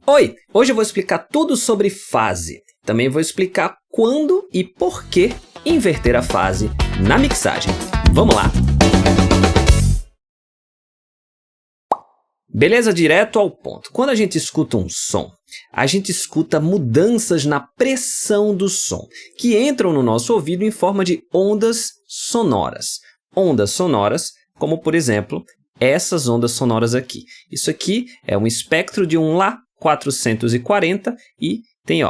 Oi! Hoje eu vou explicar tudo sobre fase. Também vou explicar quando e por que inverter a fase na mixagem. Vamos lá! Beleza? Direto ao ponto. Quando a gente escuta um som, a gente escuta mudanças na pressão do som, que entram no nosso ouvido em forma de ondas sonoras. Ondas sonoras, como por exemplo, essas ondas sonoras aqui. Isso aqui é um espectro de um Lá 440 e tem,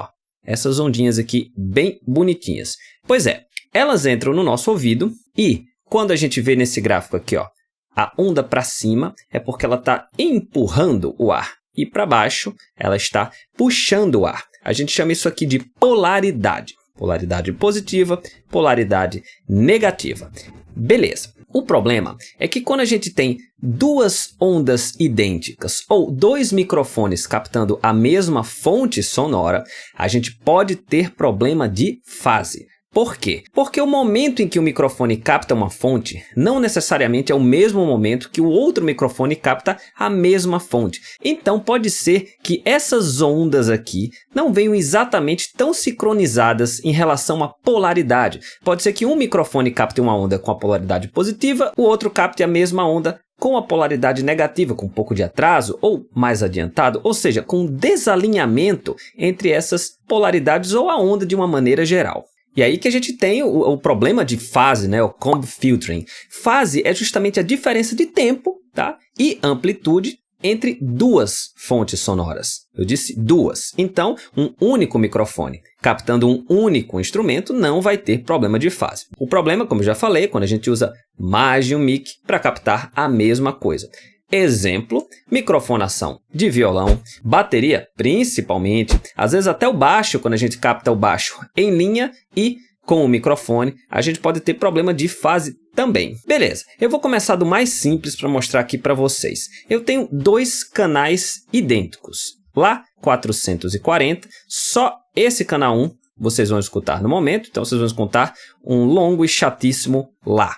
essas ondinhas aqui bem bonitinhas. Pois é, elas entram no nosso ouvido e quando a gente vê nesse gráfico aqui, a onda para cima é porque ela está empurrando o ar e para baixo ela está puxando o ar. A gente chama isso aqui de polaridade. Polaridade positiva, polaridade negativa. Beleza. O problema é que quando a gente tem duas ondas idênticas ou dois microfones captando a mesma fonte sonora, a gente pode ter problema de fase. Por quê? Porque o momento em que o microfone capta uma fonte não necessariamente é o mesmo momento que o outro microfone capta a mesma fonte. Então pode ser que essas ondas aqui não venham exatamente tão sincronizadas em relação à polaridade. Pode ser que um microfone capte uma onda com a polaridade positiva, o outro capte a mesma onda com a polaridade negativa, com um pouco de atraso ou mais adiantado, ou seja, com um desalinhamento entre essas polaridades ou a onda de uma maneira geral. E aí que a gente tem o problema de fase, né? O comb filtering. Fase é justamente a diferença de tempo, tá? E amplitude entre duas fontes sonoras. Eu disse duas. Então, um único microfone captando um único instrumento não vai ter problema de fase. O problema, como eu já falei, é quando a gente usa mais de um mic para captar a mesma coisa. Exemplo, microfonação de violão, bateria principalmente, às vezes até o baixo, quando a gente capta o baixo em linha e com o microfone, a gente pode ter problema de fase também. Beleza, eu vou começar do mais simples para mostrar aqui para vocês. Eu tenho dois canais idênticos, Lá 440, só esse canal 1 vocês vão escutar no momento, então vocês vão escutar um longo e chatíssimo Lá.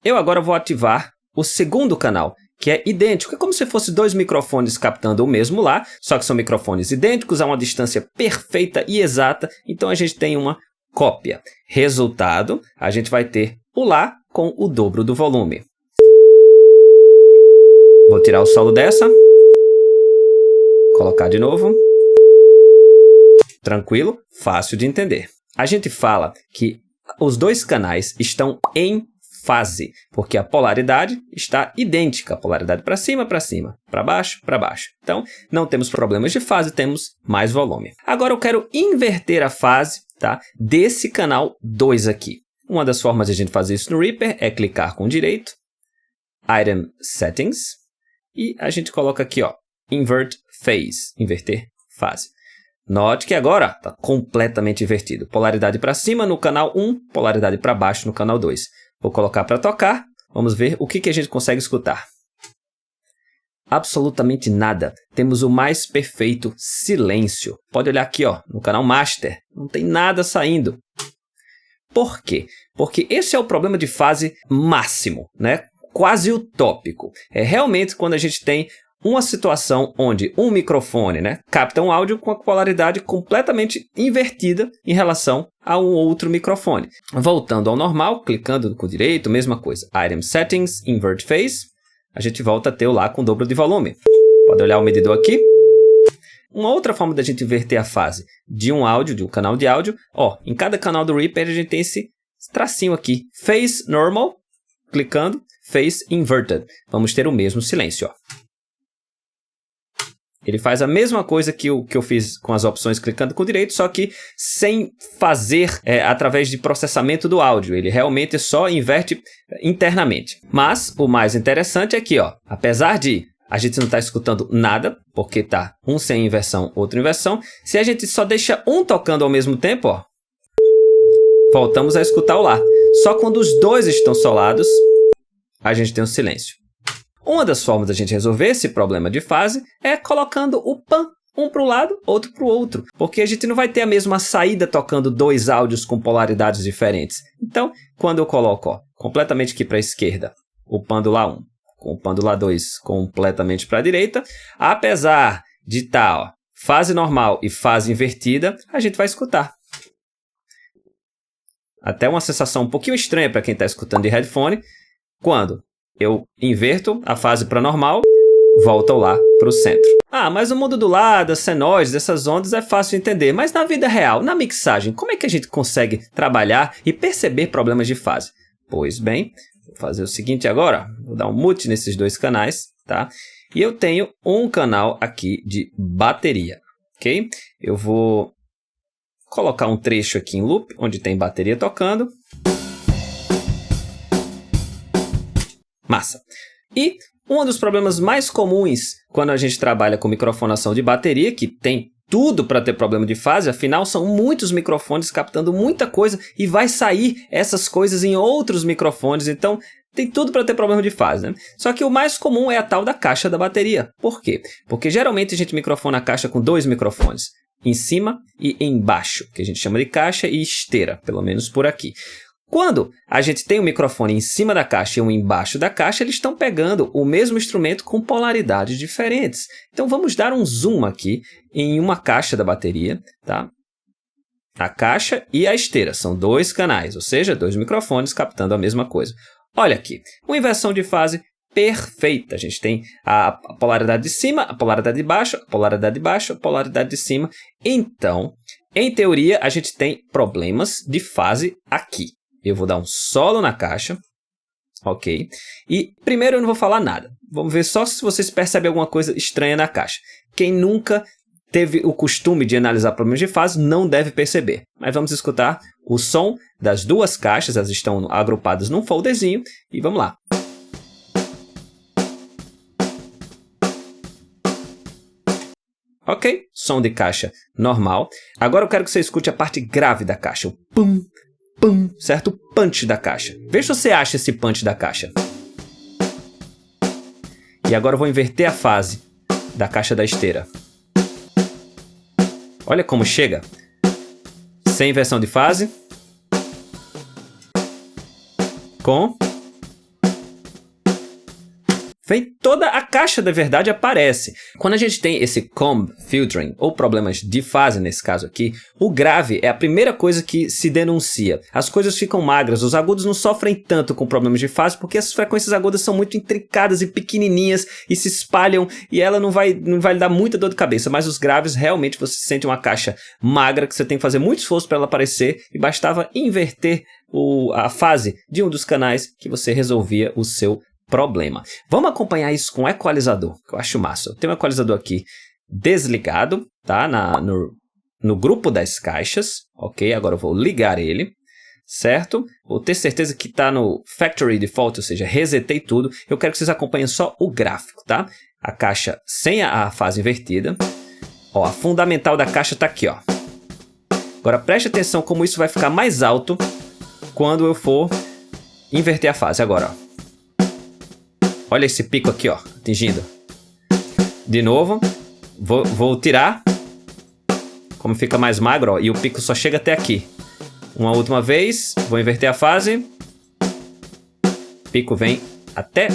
Eu agora vou ativar o segundo canal, que é idêntico. É como se fosse dois microfones captando o mesmo Lá, só que são microfones idênticos a uma distância perfeita e exata, então a gente tem uma cópia. Resultado, a gente vai ter o Lá com o dobro do volume. Vou tirar o solo dessa. Colocar de novo. Tranquilo, fácil de entender. A gente fala que os dois canais estão em fase, porque a polaridade está idêntica, a polaridade para cima, para baixo, para baixo. Então, não temos problemas de fase, temos mais volume. Agora eu quero inverter a fase, tá, desse canal 2 aqui. Uma das formas de a gente fazer isso no Reaper é clicar com direito, Item Settings, e a gente coloca aqui, Invert Phase, inverter fase. Note que agora está completamente invertido. Polaridade para cima no canal 1, polaridade para baixo no canal 2. Vou colocar para tocar, vamos ver o que a gente consegue escutar. Absolutamente nada. Temos o mais perfeito silêncio. Pode olhar aqui, no canal Master, não tem nada saindo. Por quê? Porque esse é o problema de fase máximo, né? Quase utópico. É realmente quando a gente tem uma situação onde um microfone, capta um áudio com a polaridade completamente invertida em relação a um outro microfone. Voltando ao normal, clicando com o direito, mesma coisa. Item Settings, Invert Phase. A gente volta a ter o Lá com o dobro de volume. Pode olhar o medidor aqui. Uma outra forma da gente inverter a fase de um áudio, de um canal de áudio, em cada canal do Reaper a gente tem esse tracinho aqui. Phase Normal, clicando, Phase Inverted. Vamos ter o mesmo silêncio, Ele faz a mesma coisa que eu fiz com as opções clicando com o direito, só que sem fazer através de processamento do áudio. Ele realmente só inverte internamente. Mas o mais interessante é que, apesar de a gente não estar escutando nada, porque está um sem inversão, outro inversão, se a gente só deixa um tocando ao mesmo tempo, voltamos a escutar o Lá. Só quando os dois estão solados, a gente tem um silêncio. Uma das formas da gente resolver esse problema de fase é colocando o pan, um para o lado, outro para o outro, porque a gente não vai ter a mesma saída tocando dois áudios com polaridades diferentes. Então, quando eu coloco completamente aqui para a esquerda o pan do Lá 1, com o pândula 2 completamente para a direita. Apesar de estar fase normal e fase invertida, a gente vai escutar. Até uma sensação um pouquinho estranha para quem está escutando de headphone. Quando eu inverto a fase para normal, volta lá para o centro. Ah, mas o mundo do lá, das senoides, dessas ondas é fácil de entender. Mas na vida real, na mixagem, como é que a gente consegue trabalhar e perceber problemas de fase? Pois bem, vou fazer o seguinte agora. Vou dar um mute nesses dois canais, tá? E eu tenho um canal aqui de bateria, ok? Eu vou colocar um trecho aqui em loop, onde tem bateria tocando. Massa! E um dos problemas mais comuns quando a gente trabalha com microfonação de bateria, que tem tudo para ter problema de fase, afinal são muitos microfones captando muita coisa e vai sair essas coisas em outros microfones, então tem tudo para ter problema de fase, né? Só que o mais comum é a tal da caixa da bateria. Por quê? Porque geralmente a gente microfona a caixa com dois microfones, em cima e embaixo, que a gente chama de caixa e esteira, pelo menos por aqui. Quando a gente tem um microfone em cima da caixa e um embaixo da caixa, eles estão pegando o mesmo instrumento com polaridades diferentes. Então vamos dar um zoom aqui em uma caixa da bateria, tá? A caixa e a esteira são dois canais, ou seja, dois microfones captando a mesma coisa. Olha aqui, uma inversão de fase perfeita. A gente tem a polaridade de cima, a polaridade de baixo, a polaridade de baixo, a polaridade de cima. Então, em teoria, a gente tem problemas de fase aqui. Eu vou dar um solo na caixa, ok? E primeiro eu não vou falar nada. Vamos ver só se vocês percebem alguma coisa estranha na caixa. Quem nunca teve o costume de analisar problemas de fase não deve perceber. Mas vamos escutar o som das duas caixas, elas estão agrupadas num folderzinho, e vamos lá. Ok, som de caixa normal. Agora eu quero que você escute a parte grave da caixa, o pum, pum, certo? O punch da caixa. Veja se você acha esse punch da caixa. E agora eu vou inverter a fase da caixa da esteira. Olha como chega. Sem inversão de fase. Com. Vem toda a caixa da verdade aparece. Quando a gente tem esse comb filtering, ou problemas de fase nesse caso aqui, o grave é a primeira coisa que se denuncia. As coisas ficam magras, os agudos não sofrem tanto com problemas de fase, porque essas frequências agudas são muito intricadas e pequenininhas e se espalham, e ela não vai lhe dar muita dor de cabeça, mas os graves realmente você sente uma caixa magra que você tem que fazer muito esforço para ela aparecer, e bastava inverter a fase de um dos canais que você resolvia o seu problema. Vamos acompanhar isso com o equalizador, que eu acho massa. Eu tenho um equalizador aqui desligado, tá? No grupo das caixas, ok? Agora eu vou ligar ele, certo? Vou ter certeza que está no Factory Default, ou seja, resetei tudo. Eu quero que vocês acompanhem só o gráfico, tá? A caixa sem a fase invertida. Ó, a fundamental da caixa está aqui, ó. Agora preste atenção como isso vai ficar mais alto quando eu for inverter a fase. Agora, ó. Olha esse pico aqui, ó, atingindo. De novo, vou tirar. Como fica mais magro, ó, e o pico só chega até aqui. Uma última vez, vou inverter a fase. O pico vem até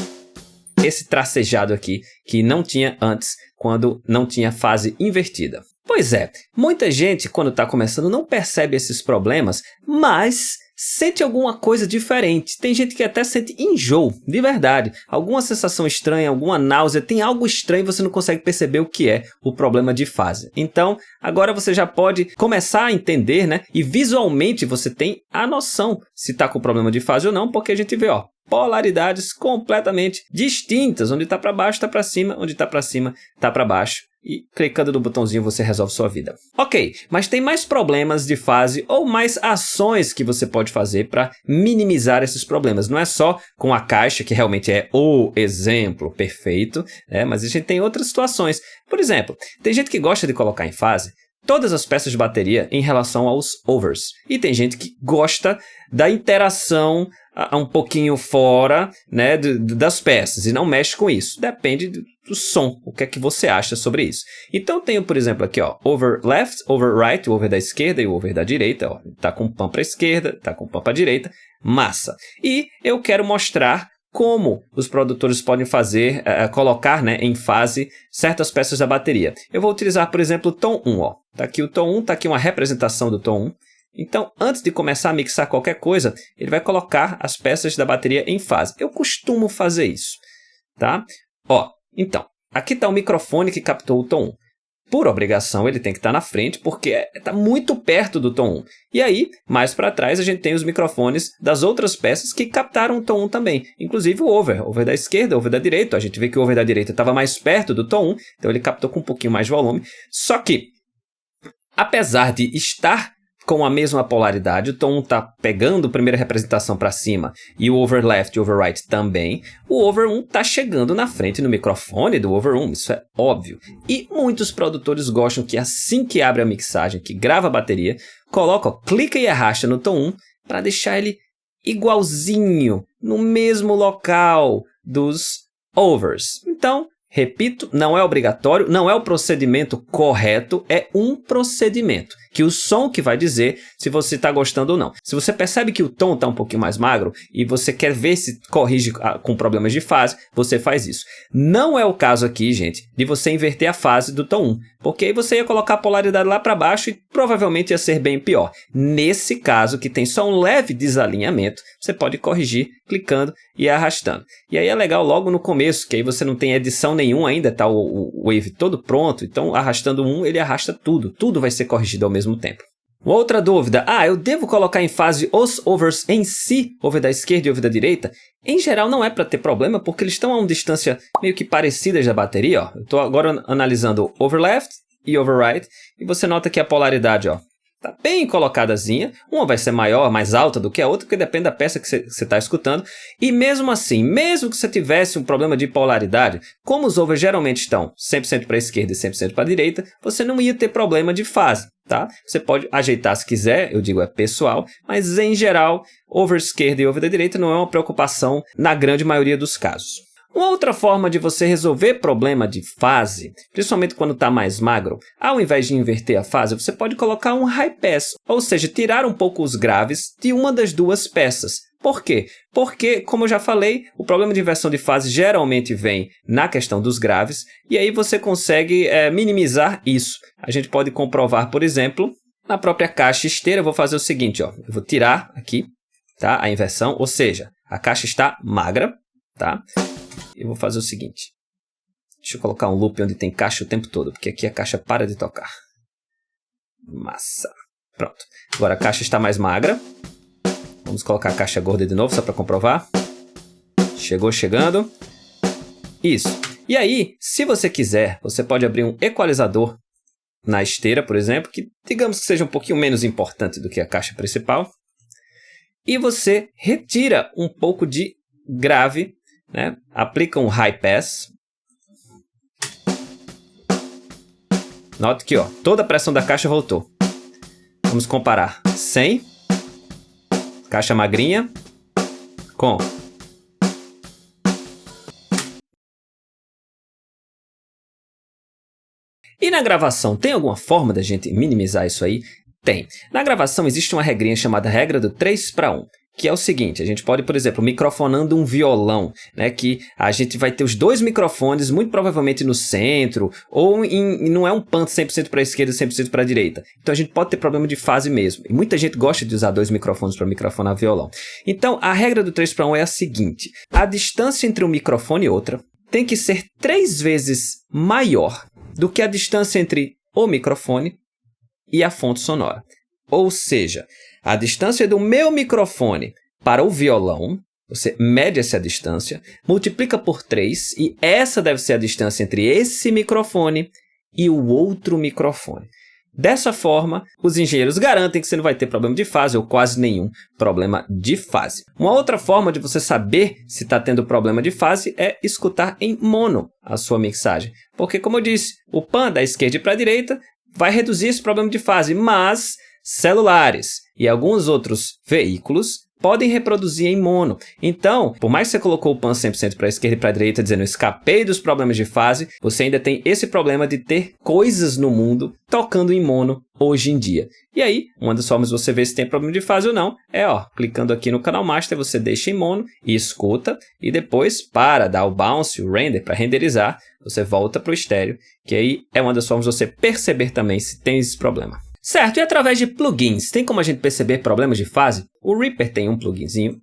esse tracejado aqui, que não tinha antes, quando não tinha fase invertida. Pois é, muita gente, quando está começando, não percebe esses problemas, mas sente alguma coisa diferente. Tem gente que até sente enjoo, de verdade. Alguma sensação estranha, alguma náusea, tem algo estranho e você não consegue perceber o que é o problema de fase. Então, agora você já pode começar a entender, né? E visualmente você tem a noção se está com problema de fase ou não, porque a gente vê, ó, polaridades completamente distintas. Onde está para baixo, está para cima. Onde está para cima, está para baixo. E clicando no botãozinho você resolve sua vida. Ok, mas tem mais problemas de fase ou mais ações que você pode fazer para minimizar esses problemas. Não é só com a caixa, que realmente é o exemplo perfeito, né? Mas a gente tem outras situações. Por exemplo, tem gente que gosta de colocar em fase todas as peças de bateria em relação aos overs. E tem gente que gosta da interação um pouquinho fora, né, das peças e não mexe com isso. Depende do som, o que é que você acha sobre isso. Então tenho, por exemplo, aqui, ó, over left, over right, o over da esquerda e o over da direita. Ó, tá com pump para a esquerda, tá com pump para a direita. Massa! E eu quero mostrar como os produtores podem fazer, colocar, né, em fase certas peças da bateria. Eu vou utilizar, por exemplo, o tom 1. Ó. Tá aqui o tom 1, tá aqui uma representação do tom 1. Então, antes de começar a mixar qualquer coisa, ele vai colocar as peças da bateria em fase. Eu costumo fazer isso, tá? Ó, então, aqui está o microfone que captou o tom 1. Por obrigação, ele tem que estar na frente, porque está muito perto do tom 1. E aí, mais para trás, a gente tem os microfones das outras peças que captaram o tom 1 também. Inclusive o over da esquerda, over da direita. A gente vê que o over da direita estava mais perto do tom 1, então ele captou com um pouquinho mais de volume. Só que, apesar de estar com a mesma polaridade, o tom 1 está pegando a primeira representação para cima e o over left e o over right também, o over 1 está chegando na frente no microfone do over 1, isso é óbvio. E muitos produtores gostam que assim que abre a mixagem, que grava a bateria, coloca, ó, clica e arrasta no tom 1 para deixar ele igualzinho, no mesmo local dos overs. Então, repito, não é obrigatório, não é o procedimento correto, é um procedimento. Que o som que vai dizer se você está gostando ou não. Se você percebe que o tom está um pouquinho mais magro e você quer ver se corrige com problemas de fase, você faz isso. Não é o caso aqui, gente, de você inverter a fase do tom 1, porque aí você ia colocar a polaridade lá para baixo e provavelmente ia ser bem pior. Nesse caso, que tem só um leve desalinhamento, você pode corrigir clicando e arrastando. E aí é legal logo no começo, que aí você não tem edição nenhuma ainda, tá o wave todo pronto, então arrastando um, ele arrasta tudo. Tudo vai ser corrigido ao mesmo tempo. Outra dúvida, eu devo colocar em fase os overs em si, over da esquerda e over da direita? Em geral não é para ter problema, porque eles estão a uma distância meio que parecidas da bateria. Ó. Eu estou agora analisando over left e over right, e você nota que a polaridade, ó, tá bem colocadazinha. Uma vai ser maior, mais alta do que a outra, porque depende da peça que você está escutando. E mesmo assim, mesmo que você tivesse um problema de polaridade, como os overs geralmente estão 100% para a esquerda e 100% para a direita, você não ia ter problema de fase, tá? Você pode ajeitar se quiser, eu digo é pessoal, mas em geral, over esquerda e over da direita não é uma preocupação na grande maioria dos casos. Uma outra forma de você resolver problema de fase, principalmente quando está mais magro, ao invés de inverter a fase, você pode colocar um high pass, ou seja, tirar um pouco os graves de uma das duas peças. Por quê? Porque, como eu já falei, o problema de inversão de fase geralmente vem na questão dos graves, e aí você consegue minimizar isso. A gente pode comprovar, por exemplo, na própria caixa esteira. Eu vou fazer o seguinte, ó, eu vou tirar aqui, tá, a inversão, ou seja, a caixa está magra, tá? Eu vou fazer o seguinte, deixa eu colocar um loop onde tem caixa o tempo todo, porque aqui a caixa para de tocar. Massa. Pronto. Agora a caixa está mais magra. Vamos colocar a caixa gorda de novo, só para comprovar. Chegou chegando. Isso. E aí, se você quiser, você pode abrir um equalizador na esteira, por exemplo, que digamos que seja um pouquinho menos importante do que a caixa principal. E você retira um pouco de grave, né? Aplica um high pass. Note que, ó, toda a pressão da caixa voltou. Vamos comparar 100, caixa magrinha, com E na gravação, tem alguma forma da gente minimizar isso aí? Tem. Na gravação existe uma regrinha chamada regra do 3:1. Que é o seguinte, a gente pode, por exemplo, microfonando um violão, né, que a gente vai ter os dois microfones muito provavelmente no centro, ou não é um panto 100% para a esquerda e 100% para a direita. Então a gente pode ter problema de fase mesmo. E muita gente gosta de usar dois microfones para microfonar violão. Então a regra do 3:1 é a seguinte, a distância entre um microfone e outra tem que ser 3 vezes maior do que a distância entre o microfone e a fonte sonora. Ou seja, a distância do meu microfone para o violão, você mede essa distância, multiplica por 3 e essa deve ser a distância entre esse microfone e o outro microfone. Dessa forma, os engenheiros garantem que você não vai ter problema de fase ou quase nenhum problema de fase. Uma outra forma de você saber se está tendo problema de fase é escutar em mono a sua mixagem. Porque, como eu disse, o pan da esquerda para a direita vai reduzir esse problema de fase, mas celulares e alguns outros veículos podem reproduzir em mono. Então, por mais que você colocou o pan 100% para a esquerda e para a direita, dizendo escapei dos problemas de fase, você ainda tem esse problema de ter coisas no mundo tocando em mono hoje em dia. E aí, uma das formas de você ver se tem problema de fase ou não é, clicando aqui no canal master, você deixa em mono e escuta, e depois, para dar o bounce, o render, para renderizar, você volta para o estéreo, que aí é uma das formas de você perceber também se tem esse problema. Certo, e através de plugins, tem como a gente perceber problemas de fase? O Reaper tem um pluginzinho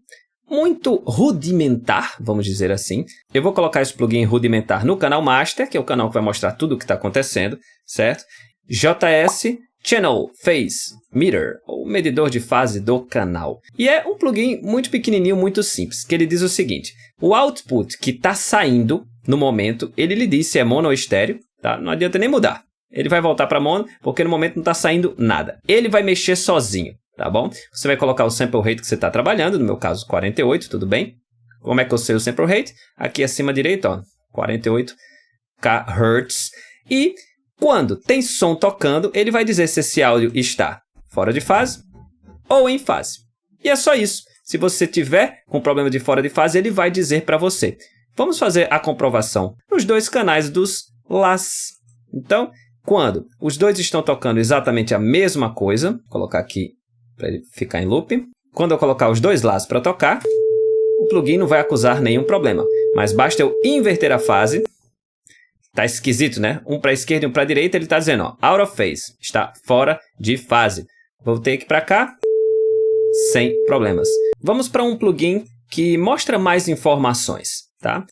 muito rudimentar, vamos dizer assim. Eu vou colocar esse plugin rudimentar no canal master, que é o canal que vai mostrar tudo o que está acontecendo, certo? JS Channel Phase Meter, ou medidor de fase do canal. E é um plugin muito pequenininho, muito simples, que ele diz o seguinte: o output que está saindo no momento, ele lhe diz se é mono ou estéreo, tá? Não adianta nem mudar. Ele vai voltar para mono, porque no momento não está saindo nada. Ele vai mexer sozinho, tá bom? Você vai colocar o sample rate que você está trabalhando, no meu caso 48, tudo bem? Como é que eu sei o sample rate? Aqui acima à direita, 48 kHz. E quando tem som tocando, ele vai dizer se esse áudio está fora de fase ou em fase. E é só isso. Se você tiver com problema de fora de fase, ele vai dizer para você. Vamos fazer a comprovação nos dois canais dos LAS. Então, quando os dois estão tocando exatamente a mesma coisa, vou colocar aqui para ele ficar em loop. Quando eu colocar os dois LAS para tocar, o plugin não vai acusar nenhum problema. Mas basta eu inverter a fase. Tá esquisito, né? Um para a esquerda e um para a direita, ele está dizendo, out of phase, está fora de fase. Voltei aqui para cá, sem problemas. Vamos para um plugin que mostra mais informações, tá?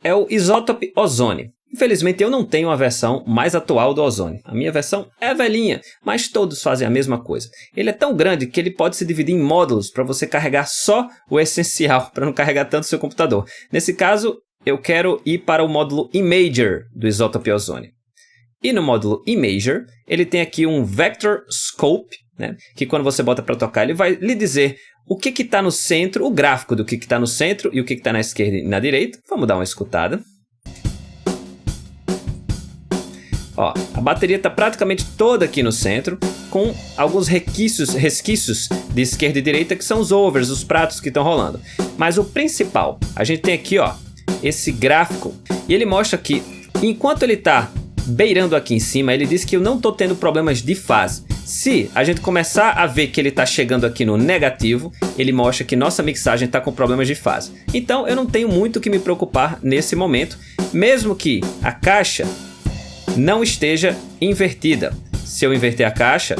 É o Isotope Ozone. Infelizmente, eu não tenho a versão mais atual do Ozone. A minha versão é velhinha, mas todos fazem a mesma coisa. Ele é tão grande que ele pode se dividir em módulos para você carregar só o essencial, para não carregar tanto o seu computador. Nesse caso, eu quero ir para o módulo Imager do Isotope Ozone. E no módulo Imager, ele tem aqui um Vector Scope, né, que quando você bota para tocar, ele vai lhe dizer o que está no centro, o gráfico do que está no centro e o que está na esquerda e na direita. Vamos dar uma escutada. A bateria está praticamente toda aqui no centro, com alguns resquícios de esquerda e direita, que são os overs, os pratos que estão rolando. Mas o principal, a gente tem aqui esse gráfico, e ele mostra que, enquanto ele está beirando aqui em cima, ele diz que eu não estou tendo problemas de fase. Se a gente começar a ver que ele está chegando aqui no negativo, ele mostra que nossa mixagem está com problemas de fase. Então eu não tenho muito o que me preocupar nesse momento, mesmo que a caixa não esteja invertida. Se eu inverter a caixa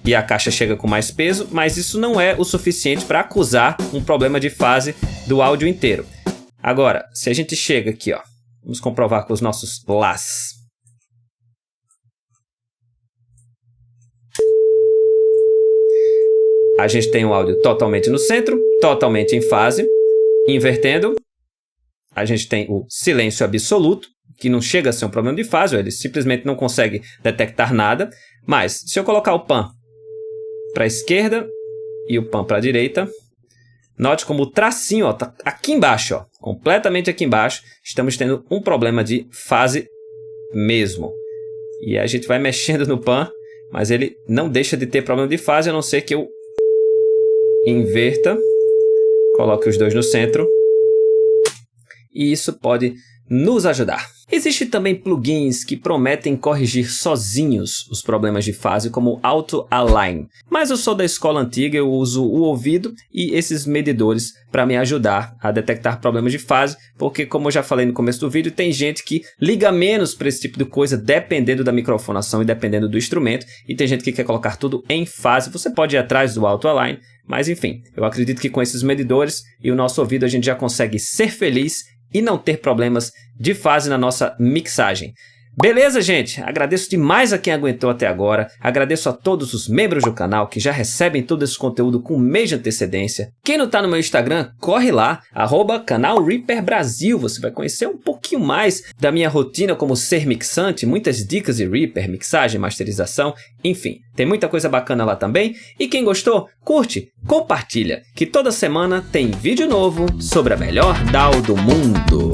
e a caixa chega com mais peso, mas isso não é o suficiente para acusar um problema de fase do áudio inteiro. Agora, se a gente chega aqui, vamos comprovar com os nossos LAS. A gente tem o áudio totalmente no centro, totalmente em fase. Invertendo, a gente tem o silêncio absoluto, que não chega a ser um problema de fase, ele simplesmente não consegue detectar nada. Mas, se eu colocar o pan para a esquerda e o pan para a direita, note como o tracinho está aqui embaixo, completamente aqui embaixo, estamos tendo um problema de fase mesmo. E a gente vai mexendo no pan, mas ele não deixa de ter problema de fase, a não ser que eu inverta, coloque os dois no centro, e isso pode nos ajudar. Existem também plugins que prometem corrigir sozinhos os problemas de fase, como Auto Align. Mas eu sou da escola antiga, eu uso o ouvido e esses medidores para me ajudar a detectar problemas de fase, porque como eu já falei no começo do vídeo, tem gente que liga menos para esse tipo de coisa, dependendo da microfonação e dependendo do instrumento, e tem gente que quer colocar tudo em fase. Você pode ir atrás do Auto Align, mas enfim, eu acredito que com esses medidores e o nosso ouvido a gente já consegue ser feliz e não ter problemas de fase na nossa mixagem. Beleza, gente? Agradeço demais a quem aguentou até agora. Agradeço a todos os membros do canal que já recebem todo esse conteúdo com um mês de antecedência. Quem não está no meu Instagram, corre lá, @canal Reaper Brasil. Você vai conhecer um pouquinho mais da minha rotina como ser mixante, muitas dicas de Reaper, mixagem, masterização, enfim. Tem muita coisa bacana lá também. E quem gostou, curte, compartilha, que toda semana tem vídeo novo sobre a melhor DAW do mundo.